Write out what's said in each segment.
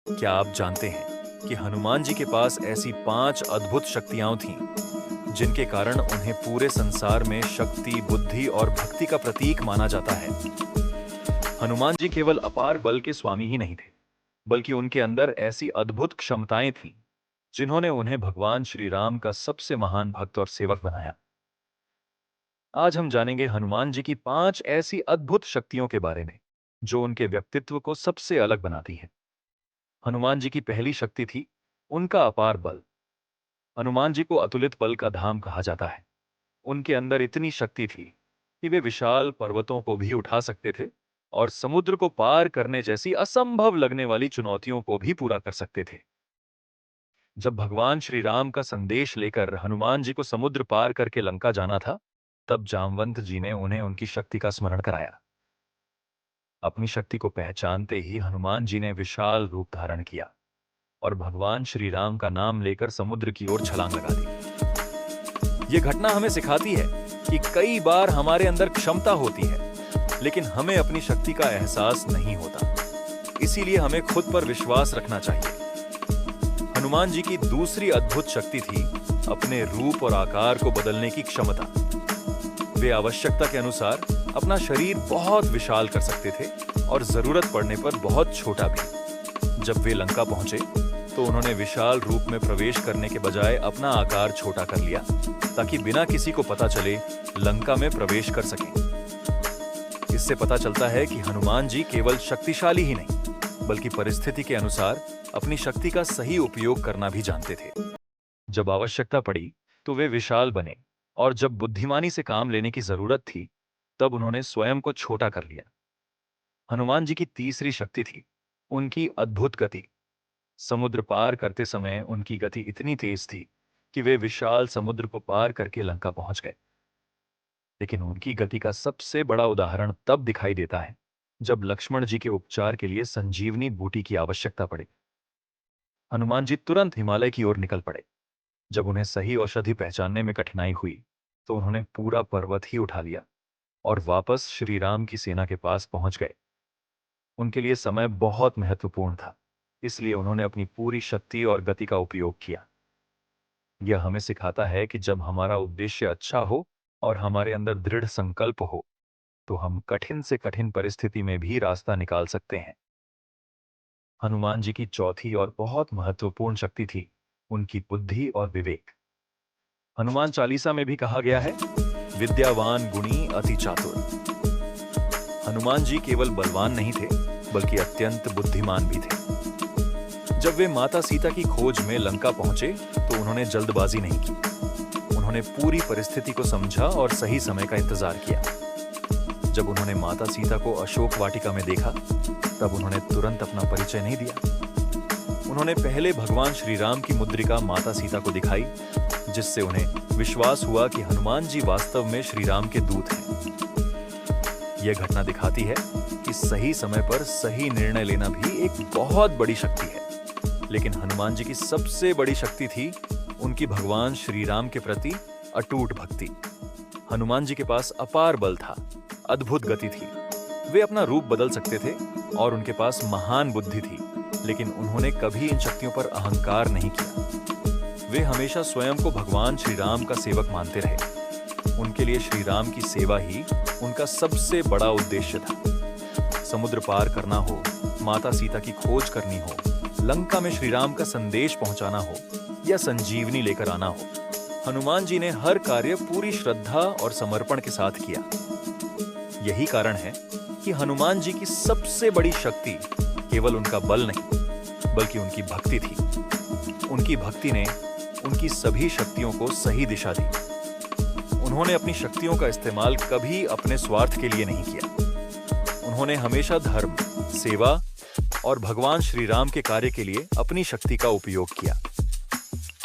क्या आप जानते हैं कि हनुमान जी के पास ऐसी 5 अद्भुत शक्तियां थीं जिनके कारण उन्हें पूरे संसार में शक्ति, बुद्धि और भक्ति का प्रतीक माना जाता है। हनुमान जी केवल अपार बल के स्वामी ही नहीं थे, बल्कि उनके अंदर ऐसी अद्भुत क्षमताएं थीं जिन्होंने उन्हें भगवान श्री राम का सबसे महान भक्त और सेवक बनाया। आज हम जानेंगे हनुमान जी की 5 ऐसी अद्भुत शक्तियों के बारे में जो उनके व्यक्तित्व को सबसे अलग बनाती है। हनुमान जी की पहली शक्ति थी उनका अपार बल। हनुमान जी को अतुलित बल का धाम कहा जाता है। उनके अंदर इतनी शक्ति थी कि वे विशाल पर्वतों को भी उठा सकते थे और समुद्र को पार करने जैसी असंभव लगने वाली चुनौतियों को भी पूरा कर सकते थे। जब भगवान श्री राम का संदेश लेकर हनुमान जी को समुद्र पार करके लंका जाना था, तब जामवंत जी ने उन्हें उनकी शक्ति का स्मरण कराया। अपनी शक्ति को पहचानते ही हनुमान जी ने विशाल रूप धारण किया और भगवान श्री राम का नाम लेकर समुद्र की ओर छलांग लगा दी। यह घटना हमें सिखाती है कि कई बार हमारे अंदर क्षमता होती है, लेकिन हमें अपनी शक्ति का एहसास नहीं होता। इसीलिए हमें खुद पर विश्वास रखना चाहिए। हनुमान जी की दूसरी अद्भुत शक्ति थी अपने रूप और आकार को बदलने की क्षमता। वे आवश्यकता के अनुसार अपना शरीर बहुत विशाल कर सकते थे और जरूरत पड़ने पर बहुत छोटा भी। जब वे लंका पहुंचे तो उन्होंने विशाल रूप में प्रवेश करने के बजाय अपना आकार छोटा कर लिया ताकि बिना किसी को पता चले लंका में प्रवेश कर सकें। इससे पता चलता है कि हनुमान जी केवल शक्तिशाली ही नहीं, बल्कि परिस्थिति के अनुसार अपनी शक्ति का सही उपयोग करना भी जानते थे। जब आवश्यकता पड़ी तो वे विशाल बने, और जब बुद्धिमानी से काम लेने की जरूरत थी तब उन्होंने स्वयं को छोटा कर लिया। हनुमान जी की तीसरी शक्ति थी उनकी अद्भुत गति। समुद्र पार करते समय उनकी गति इतनी तेज थी कि वे विशाल समुद्र को पार करके लंका पहुंच गए। लेकिन उनकी गति का सबसे बड़ा उदाहरण तब दिखाई देता है जब लक्ष्मण जी के उपचार के लिए संजीवनी बूटी की आवश्यकता पड़ी। हनुमान जी तुरंत हिमालय की ओर निकल पड़े। जब उन्हें सही औषधि पहचानने में कठिनाई हुई तो उन्होंने पूरा पर्वत ही उठा लिया और वापस श्री राम की सेना के पास पहुंच गए। उनके लिए समय बहुत महत्वपूर्ण था, इसलिए उन्होंने अपनी पूरी शक्ति और गति का उपयोग किया। यह हमें सिखाता है कि जब हमारा उद्देश्य अच्छा हो और हमारे अंदर दृढ़ संकल्प हो तो हम कठिन से कठिन परिस्थिति में भी रास्ता निकाल सकते हैं। हनुमान जी की चौथी और बहुत महत्वपूर्ण शक्ति थी उनकी बुद्धि और विवेक। हनुमान चालीसा में भी कहा गया है, विद्यावान गुणी अति चातुर। हनुमान जी केवल बलवान नहीं थे, बल्कि अत्यंत बुद्धिमान भी थे। जब वे माता सीता की खोज में लंका पहुंचे तो उन्होंने जल्दबाजी नहीं की। उन्होंने पूरी परिस्थिति को समझा और सही समय का इंतजार किया। जब उन्होंने माता सीता को अशोक वाटिका में देखा तब उन्होंने तुरंत अपना परिचय नहीं दिया। उन्होंने पहले भगवान श्री राम की मुद्रिका माता सीता को दिखाई, जिससे उन्हें विश्वास हुआ कि हनुमान जी वास्तव में श्री राम के दूत हैं। यह घटना दिखाती है कि सही समय पर सही निर्णय लेना भी एक बहुत बड़ी शक्ति है। लेकिन हनुमान जी की सबसे बड़ी शक्ति थी उनकी भगवान श्री राम के प्रति अटूट भक्ति। हनुमान जी के पास अपार बल था, अद्भुत गति थी, वे अपना रूप बदल सकते थे और उनके पास महान बुद्धि थी, लेकिन उन्होंने कभी इन शक्तियों पर अहंकार नहीं किया। वे हमेशा स्वयं को भगवान श्री राम का सेवक मानते रहे। उनके लिए श्री राम की सेवा ही उनका सबसे बड़ा उद्देश्य था। समुद्र पार करना हो, माता सीता की खोज करनी हो, लंका में श्री राम का संदेश पहुंचाना हो या संजीवनी लेकर आना हो, हनुमान जी ने हर कार्य पूरी श्रद्धा और समर्पण के साथ किया। यही कारण है कि हनुमान जी की सबसे बड़ी शक्ति केवल उनका बल नहीं, बल्कि उनकी भक्ति थी। उनकी भक्ति ने उनकी सभी शक्तियों को सही दिशा दी। उन्होंने अपनी शक्तियों का इस्तेमाल कभी अपने स्वार्थ के लिए नहीं किया। उन्होंने हमेशा धर्म, सेवा और भगवान श्री राम के कार्य के लिए अपनी शक्ति का उपयोग किया।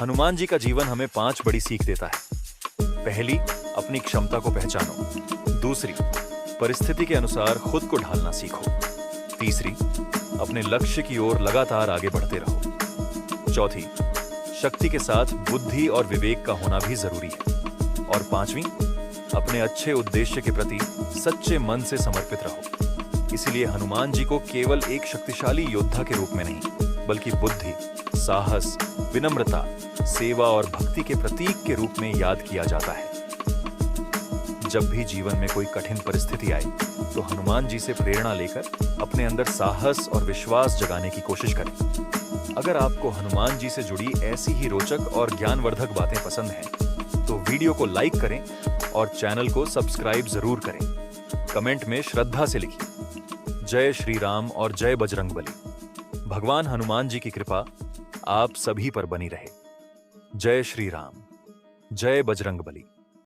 हनुमान जी का जीवन हमें 5 बड़ी सीख देता है। पहली, अपनी क्षमता को पहचानो। दूसरी, परिस्थिति के अनुसार खुद को ढालना सीखो। तीसरी, अपने लक्ष्य की ओर लगातार आगे बढ़ते रहो। चौथी, शक्ति के साथ बुद्धि और विवेक का होना भी जरूरी है। और पांचवी, अपने अच्छे उद्देश्य के प्रति सच्चे मन से समर्पित रहो। इसलिए हनुमान जी को केवल एक शक्तिशाली योद्धा के रूप में नहीं, बल्कि बुद्धि, साहस, विनम्रता, सेवा और भक्ति के प्रतीक के रूप में याद किया जाता है। जब भी जीवन में कोई कठिन परिस्थिति आए, तो हनुमान जी से प्रेरणा लेकर अपने अंदर साहस और विश्वास जगाने की कोशिश करें। अगर आपको हनुमान जी से जुड़ी ऐसी ही रोचक और ज्ञानवर्धक बातें पसंद हैं, तो वीडियो को लाइक करें और चैनल को सब्सक्राइब जरूर करें। कमेंट में श्रद्धा से लिखिए, जय श्री राम और जय बजरंगबली। भगवान हनुमान जी की कृपा आप सभी पर बनी रहे। जय श्री राम, जय बजरंगबली।